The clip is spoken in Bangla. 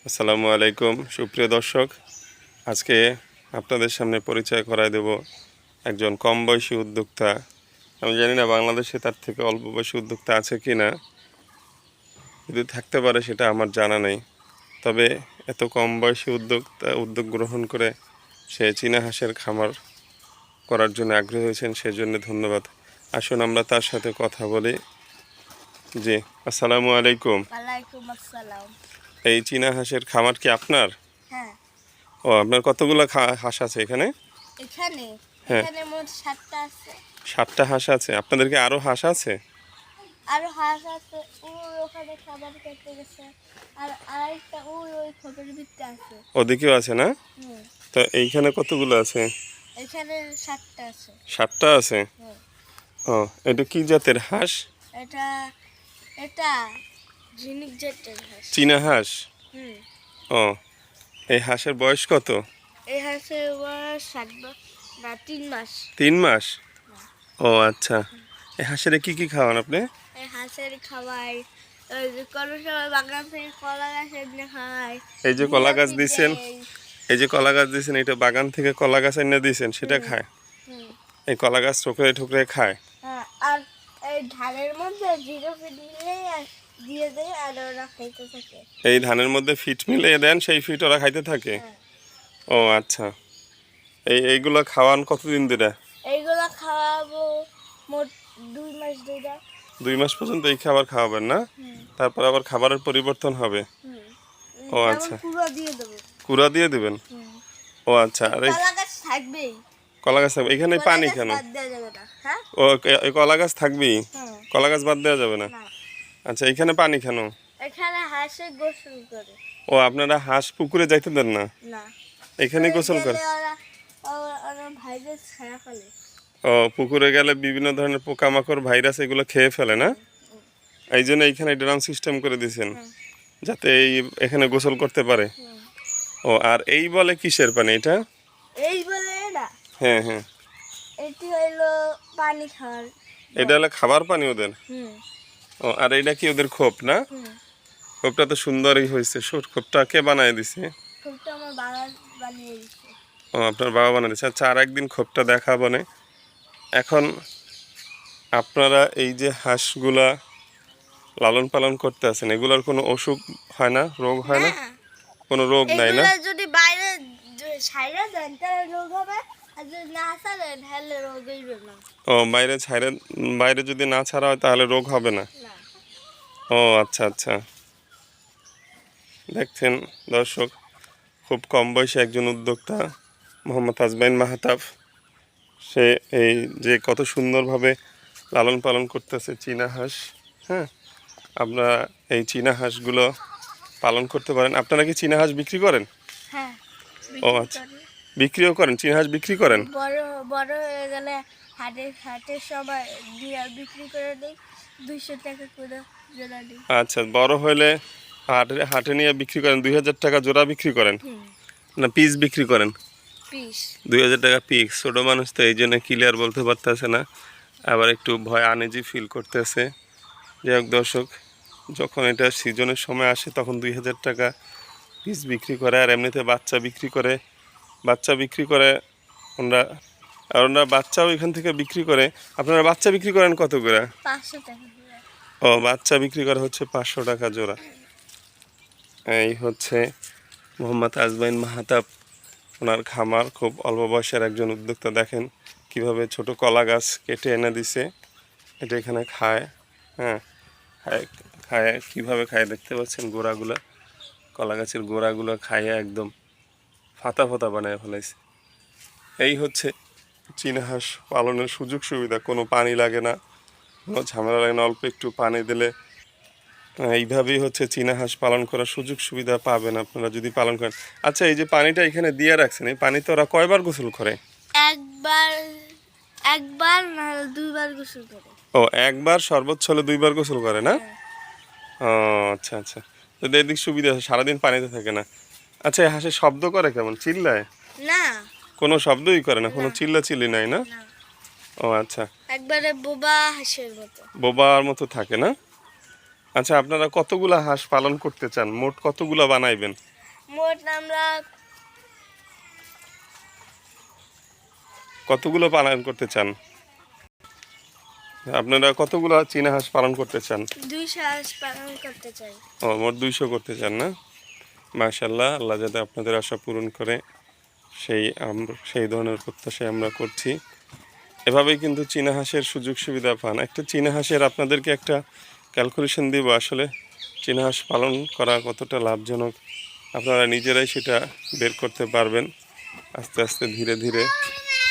আসসালামু আলাইকুম সুপ্রিয় দর্শক, আজকে আপনাদের সামনে পরিচয় করায় দেব একজন কম বয়সী উদ্যোক্তা। আমি জানি না বাংলাদেশে তার থেকে অল্প বয়সী উদ্যোক্তা আছে কি না, যদি থাকতে পারে সেটা আমার জানা নেই। তবে এত কম বয়সী উদ্যোগ গ্রহণ করে সে চীনা হাঁসের খামার করার জন্য আগ্রহী হয়েছেন, সেজন্য ধন্যবাদ। আসুন আমরা তার সাথে কথা বলি। জি, আসসালামু আলাইকুম। ওয়ালাইকুম আসসালাম। এই চীনা হাঁসের খামার কি আপনার? হ্যাঁ, ও, আপনার কতগুলো হাঁস আছে এখানে? এখানে হ্যাঁ, এখানে মোট 7টা আছে। 7টা হাঁস আছে। আপনাদেরকে আরো হাঁস আছে? আরো হাঁস আছে, ওখানে খাবার খেতে গেছে। আর আরেকটা ওই খোপের ভিতরে আছে। ওদিকেও আছে না? হুম, তো এইখানে কতগুলো আছে? এখানে 7টা আছে। 7টা আছে। হুম, ও, এটা কি জাতের হাঁস? এটা এটা ঝিনুক জাতের হাঁস। চীনা হাঁস। হুম, ও, এই হাঁসের বয়স কত? এই হাঁসের বয়স 3 মাস। 3 মাস? ও আচ্ছা। এই হাঁসের কি কি খাওয়ান আপনি? এই হাঁসের খাওয়াই ওই যে কোনো সময় বাগান থেকে কলা গাছ এনে খাওয়াই। এই যে কলা গাছ বিরাটি দিছেন, দেয়। এই যে কলা গাছ দিছেন, এটা বাগান থেকে কলা গাছ এনে দিয়েছেন, সেটা হুম, খায়? হুম। এই কলা গাছ ঠুকরে ঠুকরে খায়? হ্যাঁ, আর এই ধানের মধ্যে জিরো ফিট মিলেই দিয়ে দেয় আর ওরা খাইতে থাকে। এই ধানের মধ্যে ফিট মিলিয়ে দেন, সেই ফিট ওরা খাইতে থাকে? হ্যাঁ, ও আচ্ছা। এইগুলো খাওয়ান কতদিন ধরে? এইগুলা খাওয়াবো মোট 2 মাস ধরে। 2 মাস পর্যন্ত এই খাবার খাওয়াবেন না? হুম, তারপর আবার খাবারের পরিবর্তন হবে? হুম। ও যেমন আচ্ছা, পুরো দিয়ে দেবো। কুড়া দিয়ে দিবেন? হুম। ও আচ্ছা। আর এই কলা গাছ থাকবেই। কলা গাছ থাকবে এখানে? কলা পানি গাছ কেন? বাদ দেওয়া যাবে না। হ্যাঁ, ও, এই কলা গাছ থাকবেই? হ্যাঁ, কলা গাছ বাদ দেওয়া যাবে না? না। আচ্ছা, এখানে পানি কেন? এখানে হাঁসে গোসল করে। ও, আপনারা হাঁস পুকুরে যাইতে দেন না? না, এখানে গোসল করে? গেলে ওরা ভাইরাস ছাড়া ফেলে। ও, পুকুরে গেলে বিভিন্ন ধরনের পোকামাকড়, ভাইরাস এগুলো খেয়ে ফেলে না? এই জন্য এইখানে ড্রাম সিস্টেম করে দিয়েছেন, হুম, যাতে এখানে গোসল করতে পারে। হুম। ও, আর এই বলে কিসের পানি এটা? এই বলে না, হ্যাঁ হ্যাঁ, এটি হইলো পানি খাওয়ার। এটা হলো খাবার পানি ওদের? হুম, ও, আর এইটা কি ওদের খোপ না? হুম। খোপটা তো সুন্দরই হয়েছে। খোপটা কে বানায় দিছে? খোপটা আমার বাবা বানিয়ে দিচ্ছে। ও, আপনার বাবা বানিয়ে দিচ্ছে। আচ্ছা, আর একদিন খোপটা দেখাবো না। এখন আপনারা এই যে হাঁসগুলা লালন পালন করতে আছেন, এগুলোর কোনো অসুখ হয় না, রোগ হয় না? না, কোনো রোগ নাই না? এগুলা যদি বাইরে ছাইরা দেন তাহলে রোগ হবে, আর যদি না ছাড়েন তাহলে রোগ হইবে না। ও, বাইরে যদি না ছাড়া হয় তাহলে রোগ হবে না? না। ও আচ্ছা আচ্ছা। দেখছেন দর্শক, খুব কম বয়সে একজন উদ্যোক্তা মোহাম্মদ আজমাইন মাহতাব, সে এই যে কত সুন্দরভাবে লালন পালন করতেছে চীনা হাঁস। হ্যাঁ, আপনারা এই চীনা হাঁসগুলো পালন করতে পারেন। আপনারা কি চীনা হাঁস বিক্রি করেন? হ্যাঁ, ও বিক্রি আচ্ছা, করি। বিক্রিও করেন? চীনা হাঁস বিক্রি করেন? বড় বড় হয়ে গেলে হাটের সবাই দিয়ে বিক্রি করে দিই, 200 টাকা করে জোড়া দিই। আচ্ছা, বড় হলে হাটে হাটে নিয়ে বিক্রি করেন? 2000 টাকা জোড়া বিক্রি করেন হুম, না পিস বিক্রি করেন? পিস। 2000 টাকা পিস। ছোটো মানুষ তো এই জন্য ক্লিয়ার বলতে পারতেছে না, আবার একটু ভয় আনইজি ফিল করতেছে। যাই হোক দর্শক, যখন এটা সিজনের সময় আসে তখন 2000 টাকা পিস বিক্রি করে। আর এমনিতে বাচ্চা বিক্রি করে ওনারা। আর ওনারা বাচ্চাও এখান থেকে বিক্রি করে। আপনারা বাচ্চা বিক্রি করেন কত করে? 500 টাকা করে। ও, বাচ্চা বিক্রি করা হচ্ছে 500 টাকা জোড়া। এই হচ্ছে মোহাম্মদ আজমাইন মাহতাব, ওনার খামার। খুব অল্প বয়সের একজন উদ্যোক্তা। দেখেন কিভাবে ছোট কলা গাছ কেটে এনে দিছে, এটা এখানে খায়। হ্যাঁ, খায় খায় কীভাবে খায় দেখতে পাচ্ছেন, গোড়াগুলো, কলা গাছের গোড়াগুলো খাইয়ে একদম ফাতা ফাতা বানায় ফেলাইছে। এই হচ্ছে চীনা হাঁস পালনের সুযোগ সুবিধা। কোনো পানি লাগে না, কোনো ঝামেলা লাগে না, অল্প একটু পানি দিলে এইভাবেই হচ্ছে চীনা হাঁস পালন করার সুযোগ সুবিধা পাবেন আপনারা যদি পালন করেন। আচ্ছা, এই যে পানিটা এখানে দিয়ে রাখছেন, এই পানিতে ওরা কয়বার গোসল করে? একবার একবার না 2বার গোসল করে। ও, একবার, সর্বোচ্চ হলে 2বার গোসল করে না? হ্যাঁ। ও আচ্ছা আচ্ছা, তো এদিক সুবিধা আছে, সারাদিন পানিতে থাকে না। আচ্ছা, এই হাঁসের শব্দ করে কেমন? চিল্লায়? না, কোনো শব্দই করে না, কোনো না। চিল্লা চিল্লি নাই না? না, ও আচ্ছা, একবারে বোবা হাঁসের মতো। বোবার মতো থাকে না? আচ্ছা, আপনারা কতগুলা হাঁস পালন করতে চান? মোট কতগুলা বানাইবেন? মোট আমরা কতগুলো পালন করতে চান? আপনারা কতগুলা চীনা হাঁস পালন করতে চান? 200 হাঁস পালন করতে চাই। ও, মোট 200 করতে চান না? মাশাআল্লাহ, আল্লাহ যাতে আপনাদের আশা পূরণ করে সেই ধরনের প্রত্যাশাই আমরা করছি। এভাবেই কিন্তু চীনা হাঁসের সুযোগ সুবিধা পান। একটা চীনা হাঁসের আপনাদেরকে একটা ক্যালকুলেশন দিব, আসলে চীনা হাঁস পালন করা কতটা লাভজনক আপনারা নিজেরাই সেটা বের করতে পারবেন আস্তে আস্তে ধীরে ধীরে।